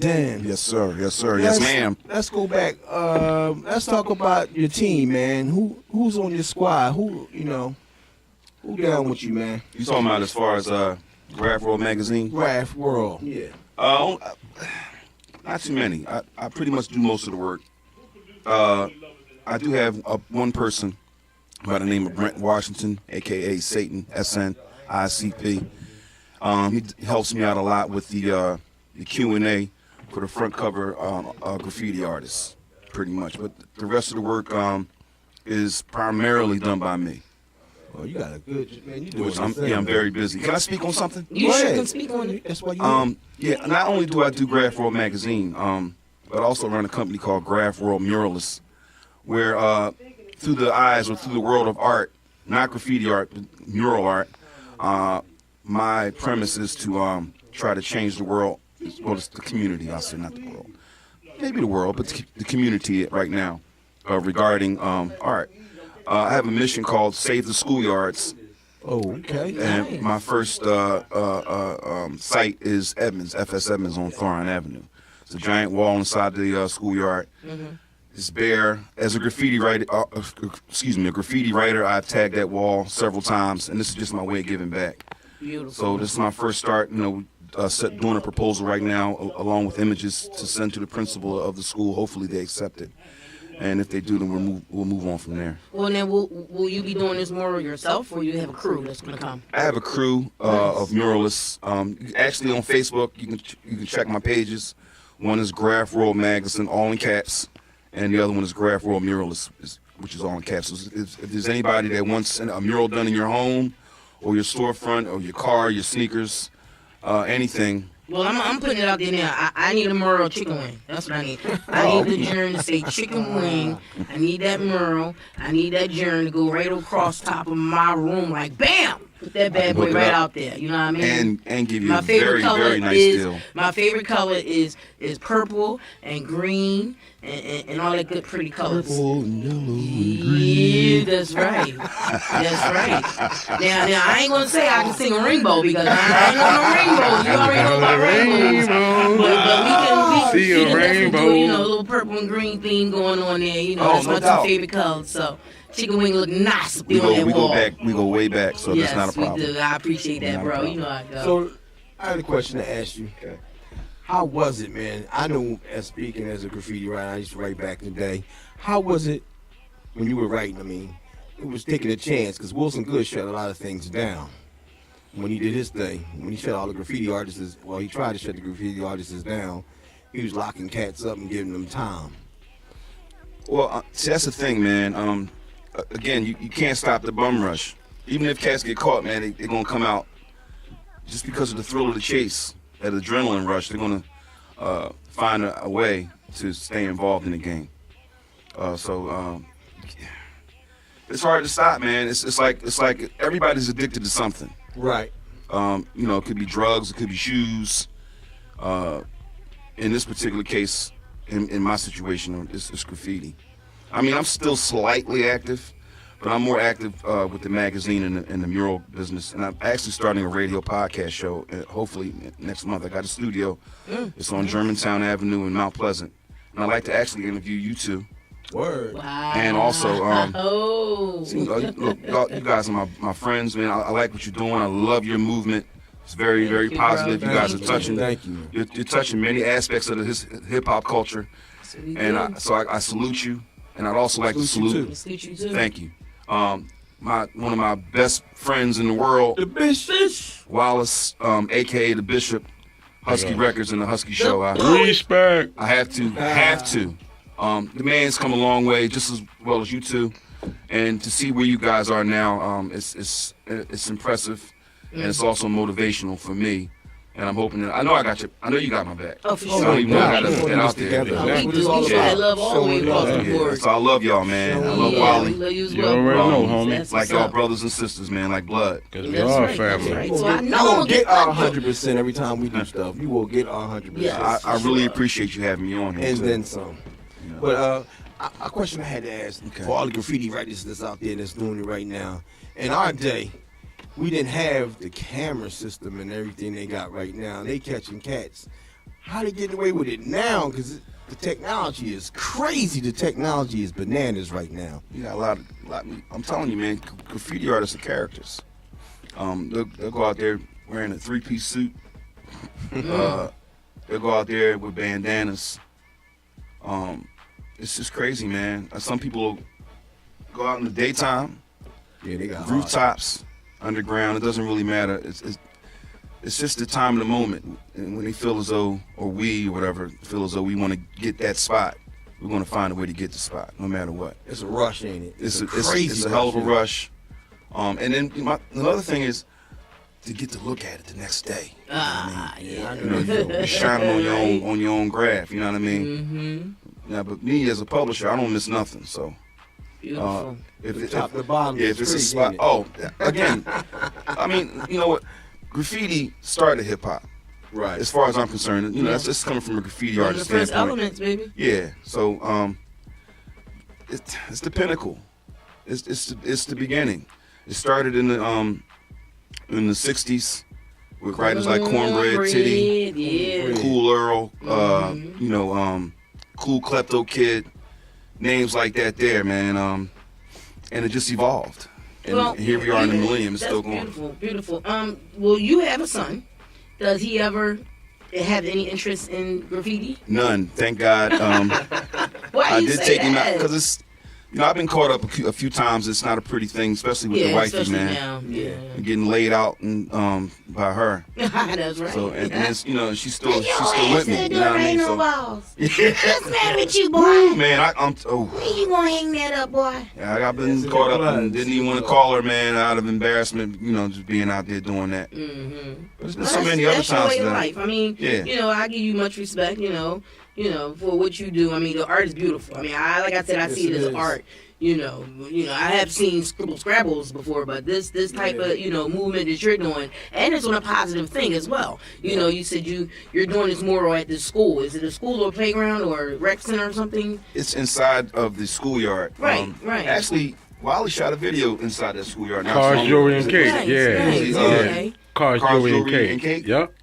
Dan. Yes, sir. Yes, sir. Yes, ma'am. Let's go back. Let's talk about your team, man. Who's on your squad? Who down with you, man? You talking about as far as Graph World magazine? Graph World. Yeah. Not too many. I pretty much do most of the work. I do have one person by the name of Brent Washington, a.k.a. Satan, SN, he helps me out a lot with the Q&A for the front cover graffiti artists, pretty much. But the rest of the work is primarily done by me. Oh, you got a good man. You doing I'm very busy. Can I speak on something? You sure can speak on it. That's what you Yeah, not only do I do Graph World magazine, but I also run a company called Graph World Muralists, where through the eyes or through the world of art, not graffiti art, but mural art, my premise is to try to change the world, well, it's the community, I'll say, not the world. Maybe the world, but the community right now regarding art. I have a mission called Save the Schoolyards. Oh, okay. And my first site is Edmonds, FS Edmonds on Thoron Avenue. It's a giant wall inside the schoolyard. Mm-hmm. It's bare. As a graffiti writer, I've tagged that wall several times, and this is just my way of giving back. Beautiful. So this is my first start, doing a proposal right now, along with images to send to the principal of the school. Hopefully they accept it. And if they do, then we'll move on from there. Well, then will you be doing this mural yourself, or you have a crew that's going to come? I have a crew of muralists. Actually, on Facebook, you can check my pages. One is Graph World Magazine, all in caps, and the other one is Graph World Muralists, which is all in caps. So if there's anybody that wants a mural done in your home, or your storefront, or your car, your sneakers, anything. Well, I'm putting it out there now. I need a mural chicken wing. That's what I need. I need the journey to say chicken wing. I need that mural. I need that journey to go right across top of my room, like bam! Put that bad boy right out there. You know what I mean? And give you a very, very nice deal. My favorite color is purple and green and all that good pretty colors. Purple and yellow and green. Yeah, that's right. That's right. Now I ain't gonna say I can sing a rainbow because I ain't on no rainbows. You already know about rainbows. But we can rainbow. Do, a little purple and green theme going on there. That's my two favorite colors. So chicken wing look nice. We go way back, so yes, that's not a problem. We do. I appreciate that, bro. You know how I go. So I had a question to ask you. Okay. How was it, man? I know, speaking as a graffiti writer, I used to write back in the day. How was it when you were writing? I mean, it was taking a chance because Wilson Good shut a lot of things down when he did his thing. When he shut all the graffiti artists, he tried to shut the graffiti artists down. He was locking cats up and giving them time. Well, see, that's the thing, man. Again, you can't stop the bum rush. Even if cats get caught, man, they're going to come out just because of the thrill of the chase, that adrenaline rush. They're going to find a way to stay involved in the game. So it's hard to stop, man. It's like everybody's addicted to something. Right. It could be drugs, it could be shoes. In this particular case, in my situation, it's graffiti. I mean, I'm still slightly active, but I'm more active with the magazine and the mural business. And I'm actually starting a radio podcast show, hopefully next month. I got a studio. It's on Germantown Avenue in Mount Pleasant. And I'd like to actually interview you two. Word. Wow. And also, look, you guys are my friends, man. I like what you're doing. I love your movement. It's very, very positive. You guys are touching. Thank you. You're touching many aspects of the hip hop culture. And I salute you. And I'd also like to salute you too. Thank you. One of my best friends in the world, the Bishop Wallace, aka the Bishop, Husky Records and the Husky Show. Respect. I have to. The man's come a long way, just as well as you two, and to see where you guys are now, it's impressive, and it's also motivational for me. And I'm hoping that I know you got my back. Oh, for I sure. don't even know how to get out there. We do. I love all the way across the board. So I love y'all, man. I love Wally. We love you as You well. already know, homie. Like y'all brothers and sisters, man, like blood. Because we are family. Right. You So I will know get our 100% every time we do stuff. You will get our 100%. Yes. I really appreciate you having me on here. And too. then some. But a question I had to ask for all the graffiti writers that's out there that's doing it right now. In our day, we didn't have the camera system and everything they got right now. They catching cats. how they getting away with it now? Because the technology is crazy. The technology is bananas right now. You got a lot. I'm telling you, man, graffiti artists are characters. They'll go out there wearing a 3-piece suit. They'll go out there with bandanas. It's just crazy, man. Some people go out in the daytime. Yeah, they got rooftops, underground. It doesn't really matter. It's just the time of the moment. And when they feel as though, or we, or whatever, feel as though we want to get that spot, we want to find a way to get the spot, no matter what. It's a rush, ain't it? It's a hell of a rush. And then another thing is to get to look at it the next day. Yeah. You know, you're shining on your own graph. You know what I mean? Mm-hmm. Now, but me as a publisher, I don't miss nothing. So. Beautiful. If top to bottom, if it's a spot. Oh, again, I mean, you know what? Graffiti started hip hop. Right. As far as I'm concerned, you know, that's just coming from a graffiti One of artist the first standpoint. elements, baby. Yeah. So, it's the pinnacle. It's the beginning. It started in the '60s with writers like Cornbread, Titty, yeah. Cool Earl, Cool Klepto Kid. Names like that there, man, and it just evolved. And here we are in the millennium, it's still going. Beautiful, beautiful. Well, you have a son. Does he ever have any interest in graffiti? None, thank God. Why I you did say take him out that? because it's, you know, I've been caught up a few times. It's not a pretty thing, especially with the wifey, especially man. now. Yeah. And getting laid out and by her. That's right. So and it's, you know, she's still with me. You know what I mean? So, balls. yeah. What's matter with you, boy? Man, I'm When you gonna hang that up, boy? I've been caught up and didn't even want to call her, man, out of embarrassment, you know, just being out there doing that. Mm-hmm. But there's been so many other That's your times way of that life. I mean, Yeah. you know, I give you much respect, you know, for what you do. I mean, the art is beautiful. I mean, like I said, I see it as art. You know, I have seen Scrabbles before, but this type of, movement that you're doing, and it's on a positive thing as well. You know, you said you're doing this mural at this school. Is it a school or playground or rec center or something? It's inside of the schoolyard. Right, right. Actually, Wally shot a video inside that schoolyard. Cars, jewelry, and cake. Nice, Yeah. nice, Yeah. okay. Cars, jewelry, and cake. Yep.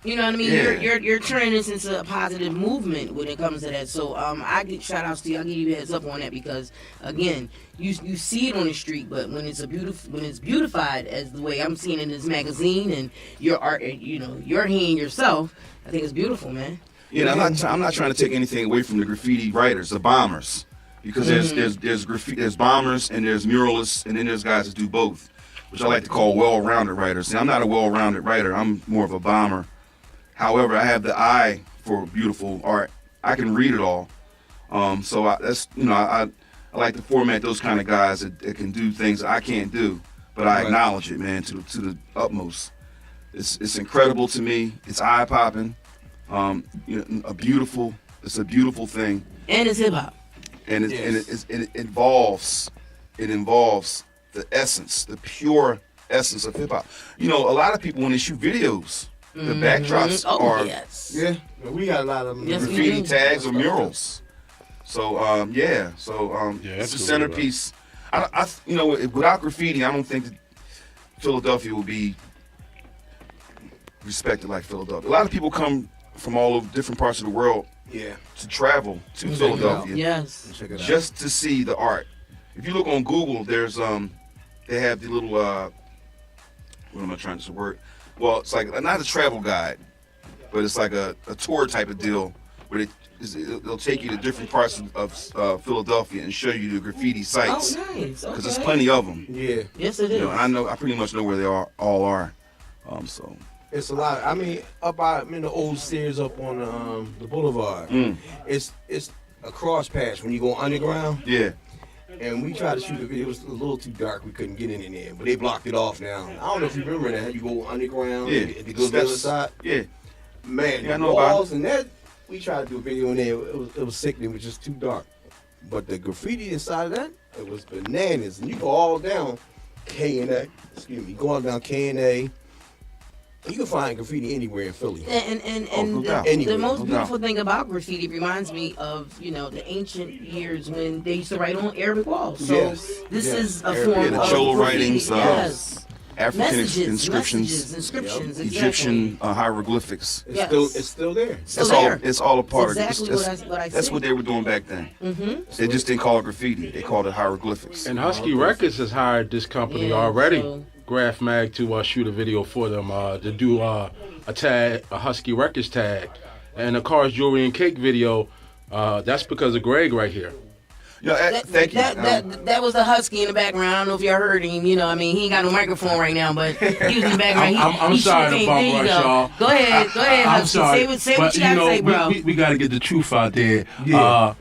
You know what I mean? Yeah. You're turning this into a positive movement when it comes to that. So I give shout outs to you. I'll give you a heads up on that because again, you see it on the street, but when it's beautified as the way I'm seeing it in this magazine and your art, your hand yourself, I think it's beautiful, man. Yeah, I'm not trying to take anything away from the graffiti writers, the bombers, because there's bombers and there's muralists and then there's guys that do both, which I like to call well-rounded writers. See, I'm not a well-rounded writer. I'm more of a bomber. However, I have the eye for beautiful art. I can read it all. So I like to format those kind of guys that can do things that I can't do, but I acknowledge it, man, to the utmost. It's incredible to me. It's eye popping. It's a beautiful thing. And it's hip hop. And it involves the essence, the pure essence of hip hop. You know, a lot of people when they shoot videos, the backdrops are we got a lot of them. graffiti tags or murals. So it's a centerpiece. Without graffiti, I don't think that Philadelphia will be respected like Philadelphia. A lot of people come from all over different parts of the world to travel to Philadelphia Yes. just to see the art. If you look on Google, there's they have the little what am I trying to word? Well, it's like not a travel guide, but it's like a tour type of deal where they'll take you to different parts of Philadelphia and show you the graffiti sites. Oh, nice. Because there's plenty of them. Yeah. Yes, it is. And I pretty much know where they all are. So it's a lot. I mean, up out in the old stairs up on the boulevard. It's a cross patch when you go underground. Yeah. And we tried to shoot a video. It was a little too dark. We couldn't get in there, but they blocked it off now. I don't know if you remember that. You go underground. Yeah. And go to the other side. Yeah. Man, Yeah, I the know about walls and that. We tried to do a video in there. It was sickening. It was just too dark. But the graffiti inside of that, it was bananas. And you go all down K&A. Excuse me. Go all down K&A. You can find graffiti anywhere in Philly. And Anyway, the most no beautiful thing about graffiti reminds me of, the ancient years when they used to write on Arabic walls. So Yes. this Yes. is a Arabic. form Yeah, the of Cholo graffiti. writings, Yes. African Messages, inscriptions, inscriptions, exactly. Egyptian hieroglyphics. It's still there. It's all a part of it. Exactly what I That's said. what they were doing back then. They just didn't call it graffiti. They called it hieroglyphics. And Husky Records has hired this company already, so- Graph Mag, to shoot a video for them, to do a Husky Records tag. And the Cars, Jewelry, and Cake video, that's because of Greg right here. Yeah, thank you. That was the Husky in the background. I don't know if y'all heard him. You know, I mean, he ain't got no microphone right now, but he was in the background. I'm sorry to bum rush y'all. Go ahead, I'm Husky. sorry. Say what you gotta say, bro. We got to get the truth out there. Yeah.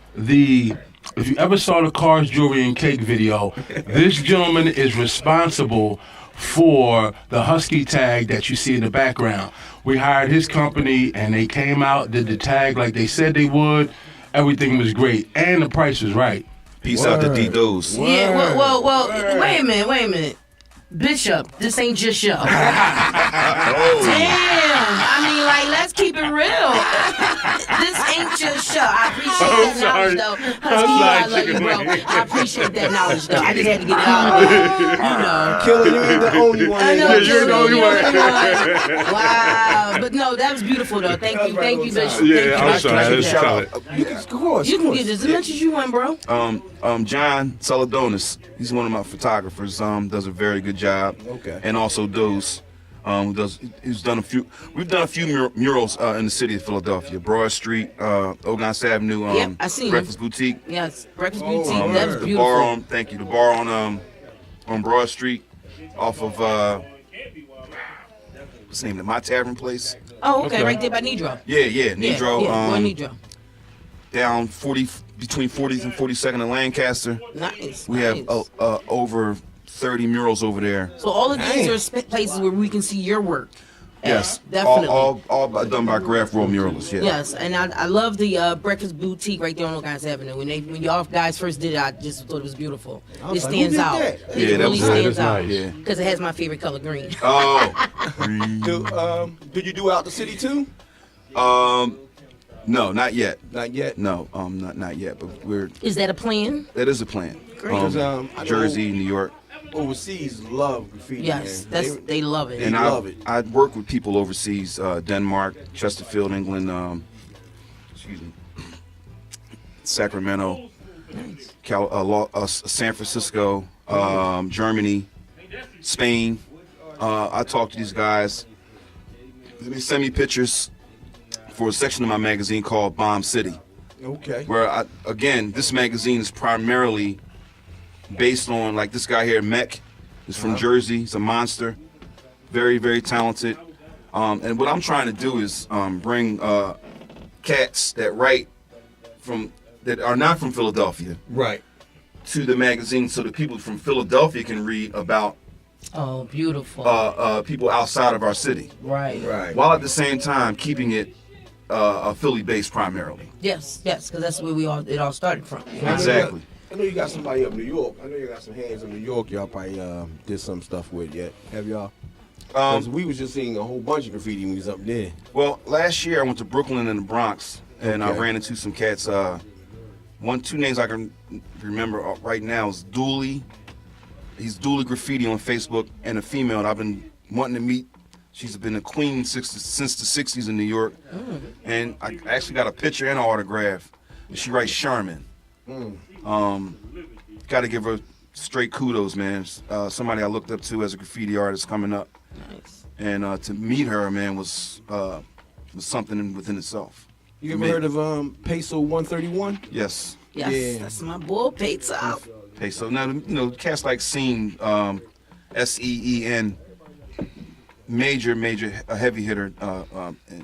If you ever saw the Cars, Jewelry, and Cake video, this gentleman is responsible for the Husky tag that you see in the background. We hired his company, and they came out, did the tag like they said they would. Everything was great, and the price was right. Peace out to D-Dos. Yeah, well, wait a minute. Bishop, this ain't just yo. Damn. I mean, like, let's keep it real. This ain't just show. I appreciate that knowledge, though. Husky, I love you, bro. I appreciate that knowledge, though. I just had to get it out. You know. Killer, you ain't the only one. I know, you're the only one. Wow. But no, that was beautiful, though. Thank you, Bishop. Yeah, I'm Thank you. sorry. Let's Shout tell out. it. Of course. You can get as much as you want, bro. John Saladonis, he's one of my photographers. Does a very good job. Okay. And also Dose, we've done a few murals in the city of Philadelphia. Broad Street, Ogontz Avenue, Yep, I seen Breakfast Boutique. Yes, Breakfast Boutique. man. That was The beautiful. bar on the bar on Broad Street, off of what's the name of My Tavern place? Oh, okay, Okay. right there by Nidro. Yeah, Nidro. Yeah, Nidro. Down between 40th and 42nd and Lancaster. Nice. We have over 30 murals over there. So all of these are places where we can see your work. Yes, Definitely. all done by Graph Roll Muralists. Yeah. Yes, and I love the Breakfast Boutique right there on Ogontz Avenue. When y'all guys first did it, I just thought it was beautiful. I was It like, stands who did out. that? It Yeah, that really was stands nice. out. Yeah. Because it has my favorite color, green. Oh. Do you do out the city too? No, not yet. Not yet. No, not yet. But Is that a plan? that is a plan. Great. I know Jersey, New York, Overseas love graffiti. Yes, man. they love it. They and love it. I work with people overseas, Denmark, Chesterfield, England, Sacramento, San Francisco, Germany, Spain. I talk to these guys. They send me pictures for a section of my magazine called Bomb City, Okay. where this magazine is primarily based on, like, this guy here, Mech, is from Jersey. He's a monster, very, very talented. And what I'm trying to do is bring cats that are not from Philadelphia Right. to the magazine, so that people from Philadelphia can read about Oh, beautiful. people outside of our city, Right. Right. while at the same time keeping it Philly-based primarily. Yes, because that's where it all started from. Exactly. I know you got somebody up in New York. I know you got some hands in New York. Y'all probably did some stuff with yet. Have y'all? 'Cause we was just seeing a whole bunch of graffiti when we was up there. Well, last year I went to Brooklyn and the Bronx, and I Okay. ran into some cats. Two names I can remember right now is Dooley. He's Dooley Graffiti on Facebook, and a female that I've been wanting to meet. She's been a queen since the 60s in New York, and I actually got a picture and an autograph. And she writes Charmin. Got to give her straight kudos, man. Somebody I looked up to as a graffiti artist coming up. Nice. And to meet her, man, was something within itself. You ever heard of Peso 131? Yes. Yes, Yeah. that's my boy, Pizza. Peso. Now, cats like Scene, SEEN, major heavy hitter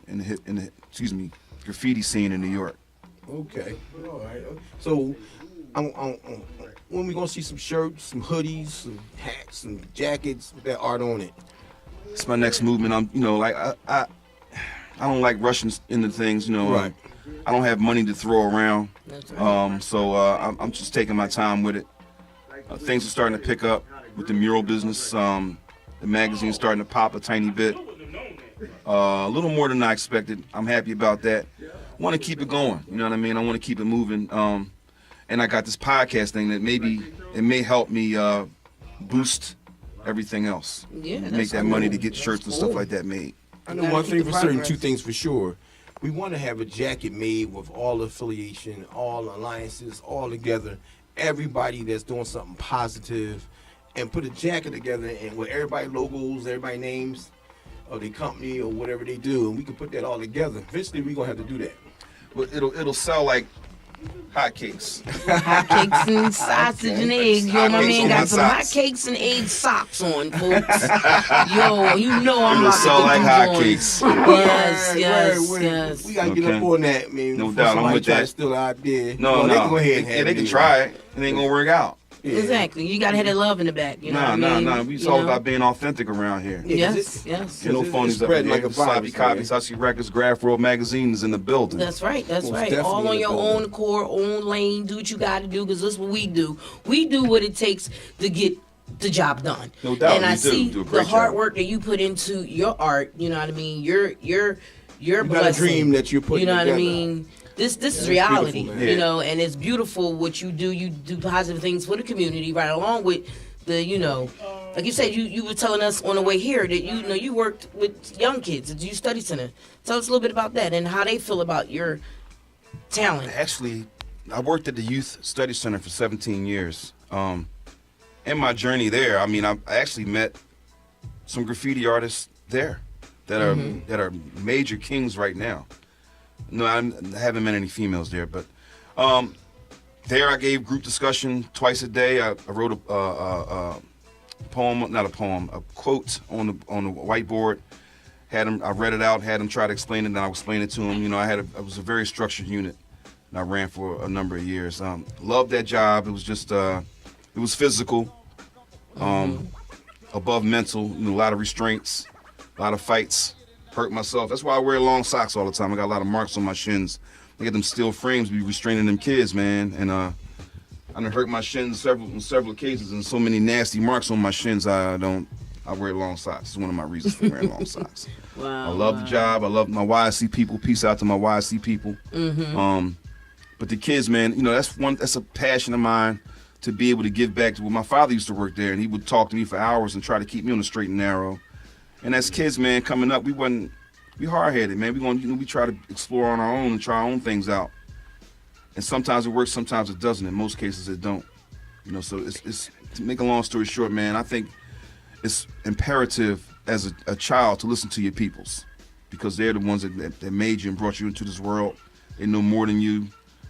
in the graffiti scene in New York. Okay. All right. So, when we gonna see some shirts, some hoodies, some hats, some jackets with that art on it? It's my next movement. I don't like rushing into things. Right. I don't have money to throw around. That's right. So I'm just taking my time with it. Things are starting to pick up with the mural business. The magazine's starting to pop a tiny bit. A little more than I expected. I'm happy about that. Want to keep it going. You know what I mean? I want to keep it moving. And I got this podcast thing that maybe it may help me boost everything else. Yeah, Make that's that cool. money to get shirts and That's stuff cool. like that made. I know gotta one keep thing the for certain, progress. two things for sure. We want to have a jacket made with all affiliation, all alliances, all together. Everybody that's doing something positive, and put a jacket together and with everybody logos, everybody names of their company or whatever they do, and we can put that all together. Eventually, we're gonna have to do that. But it'll sell like hotcakes. Hotcakes and sausage and eggs. Yo, my Hotcakes man on got my some socks. hotcakes and egg socks on, folks. Yo, you know I'm It'll about to sell get like them hotcakes. joints. Yes, Word, yes, word. yes. We gotta get Okay. up on that, man. No before doubt, I'm somebody with try that. to steal our idea. No, Well, no. They can go ahead and have they it can anyway. try it. It ain't gonna work out. Yeah. Exactly. You gotta have that love in the back. You know what I mean? Nah. It's all about being authentic around here. Yeah, 'cause Yes, it's- yes. You know, it's phonies up spreading in like there. a Sloppy virus, copies, man. Husky Records, Graph World Magazine is in the building. That's right. That's Most right. definitely All in on the your building. own core, own lane. Do what you got to do because that's what we do. We do what it takes to get the job done. No doubt, And I we do. see Do a the great hard job. work that you put into your art. You know what I mean? Your got a blessing. dream that you're putting You know what I together. mean? This is it's reality. beautiful, man. You Yeah. know, and it's beautiful what you do. You do positive things for the community, right along with the like you said, you were telling us on the way here that you worked with young kids at the Youth Study Center. Tell us a little bit about that and how they feel about your talent. Actually, I worked at the Youth Study Center for 17 years. In my journey there, I mean, I actually met some graffiti artists there that are major kings right now. No, I haven't met any females there, but there I gave group discussion twice a day. I wrote a poem, not a poem, a quote on the whiteboard. Had them, I read it out, had them try to explain it, and I would explain it to them. You know, I was a very structured unit, and I ran for a number of years. Loved that job. It was just, it was physical, above mental. You know, a lot of restraints, a lot of fights. Hurt myself. That's why I wear long socks all the time. I got a lot of marks on my shins. I get them steel frames be restraining them kids, man. And I done hurt my shins on several occasions, and so many nasty marks on my shins. I wear long socks. It's one of my reasons for wearing long socks. Wow. I love the job. I love my YSC people. Peace out to my YSC people. But the kids, man, you know, that's a passion of mine to be able to give back to. Well, my father used to work there, and he would talk to me for hours and try to keep me on the straight and narrow. And as kids, man, coming up, we hard-headed, man. We try to explore on our own and try our own things out. And sometimes it works, sometimes it doesn't. In most cases, it don't. You know, so it's to make a long story short, man, I think it's imperative as a child to listen to your peoples because they're the ones that made you and brought you into this world. They know more than you.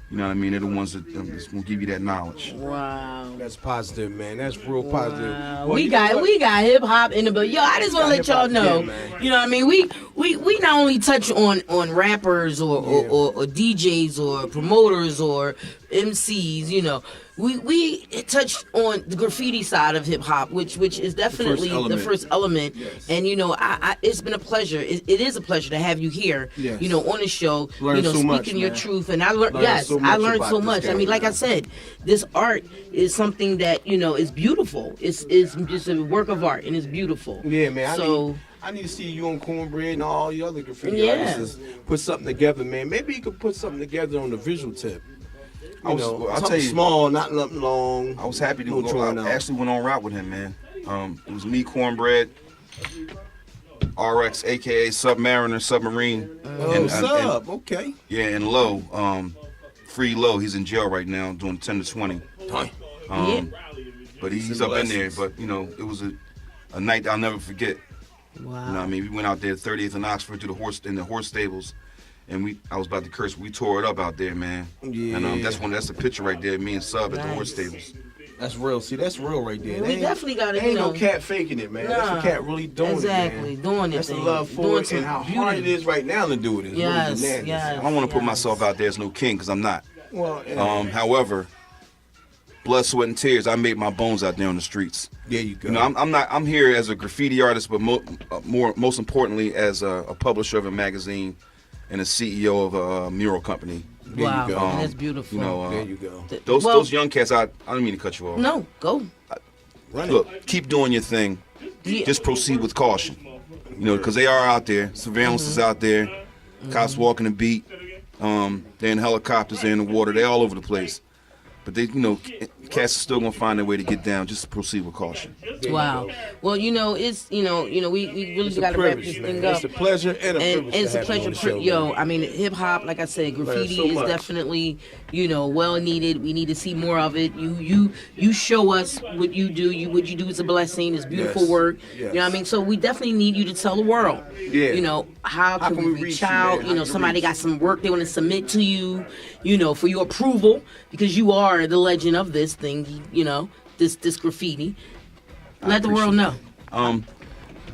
You know what I mean? They're the ones that that's gonna give you that knowledge. Wow. That's positive, man. That's real positive. Wow. Well, we you know got what? hip hop in the building. Yo, I just want to let y'all know. Yeah, man. You know what I mean? We not only touch on rappers or DJs or promoters or MCs. You know, we touched on the graffiti side of hip hop, which is definitely the first element. Yes. And you know, I it's been a pleasure. It is a pleasure to have you here. Yes. You know, on the show. Learned you know, so speaking much, your man. truth, and I learned. Learned Yes, so I much learned about so this much. I guy, mean, like I man. said, this art is something that is beautiful. It's just a work of art, and it's beautiful. Yeah, man. So I need to see you on Cornbread and all the other graffiti Yeah. artists put something together, man. Maybe you could put something together on the visual tip. I'll Something tell you, small, not nothing long. I was happy to No go. drawing out. I actually went on route with him, man. It was me, Cornbread, RX, aka Submariner, Submarine, Oh, sub, okay. and Low. Free Low, he's in jail right now, doing 10 to 20. yeah. But he's up in there. But you know, it was a night I'll never forget. Wow. You know what I mean? We went out there 30th and Oxford to the horse stables, and I was about to curse. We tore it up out there, man. Yeah. And that's a picture right there, me and Sub at the horse Nice. stables. That's real. See, that's real right there. We Ain't- definitely gotta, Ain't no cat faking it, man. That's Nah. a cat really doing Exactly, it, man. doing it. That's the thing. love for Doing it and some how hard it beauty. is right now to do it. It's Yes, really bananas. yes. I don't want to put Yes. myself out there as no king because I'm not. Well, yeah. However, blood, sweat, and tears, I made my bones out there on the streets. There you go. You know, I'm here as a graffiti artist, but most importantly as a publisher of a magazine and a CEO of a mural company. There Wow, you go. that's beautiful. You know, There you go. those young cats. I don't mean to cut you off. No, go. Run it. Look, keep doing your thing. Yeah. Just proceed with caution. You know, because they are out there. Surveillance is out there. Cops walking the beat. They're in helicopters. They're in the water. They're all over the place. But they, cats are still gonna find their way to get down. Just proceed with caution. Wow. Well, it's we really got to wrap this thing up. It's a pleasure and a privilege. It's to a have you on pleasure. the show, man. I mean, hip hop, like I said, graffiti so is much. definitely, well needed. We need to see more of it. You show us what you do. What you do is a blessing. It's beautiful Yes. work. Yes. You know what I mean? So we definitely need you to tell the world. Yeah. How can we reach out? you, man? How can Somebody we got some work they want to submit to you, for your approval, because you are the legend of this thing, this graffiti. Let the world know.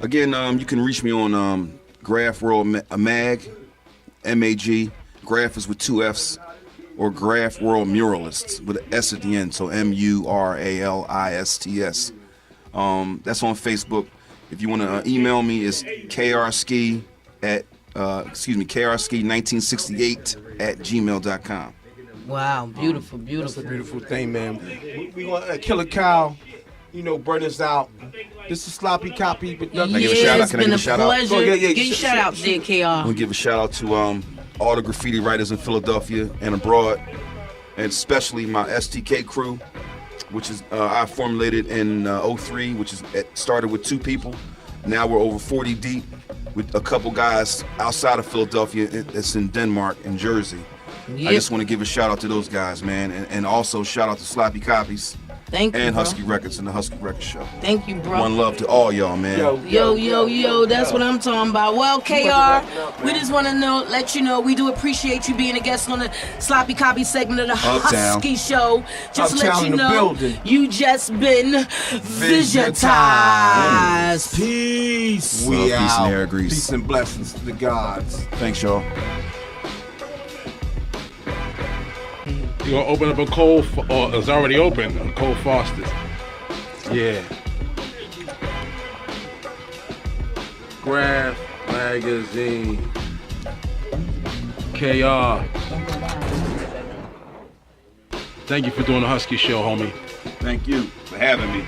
Again, you can reach me on Graph World Mag, MAG. Graph is with 2 F's, or Graph World Muralists with an S at the end, so MURALISTS. That's on Facebook. If you want to email me, it's krski1968@gmail.com. Wow, beautiful, That's beautiful. a beautiful thing, man. We want Killer Cow, burn us out. This is Sloppy Copy, but nothing. I give a shout out? It's Can I been give a a shout out? pleasure. Oh, yeah. Give your shout out there, I KR. want to give a shout out to all the graffiti writers in Philadelphia and abroad, and especially my STK crew, which is I formulated in '03, which started with 2 people. Now we're over 40 deep with a couple guys outside of Philadelphia. It's in Denmark and Jersey. Yep. I just want to give a shout out to those guys, man, and also shout out to Sloppy Copies Thank you, and bro. Husky Records and the Husky Records Show. Thank you, bro. One love to all y'all, man. Yo, that's what I'm talking about. Well, KR, we just want to let you know we do appreciate you being a guest on the Sloppy Copy segment of the Uptown. Husky Show. Just to let Uptown you in the know, building. you just been visitized. Peace. Love, We peace, and out. air grease. Peace and blessings to the gods. Thanks, y'all. You gonna open up a Cole, or it's already open, a Cole Foster's. Yeah. Graph Magazine. KR. Thank you for doing the Husky Show, homie. Thank you for having me.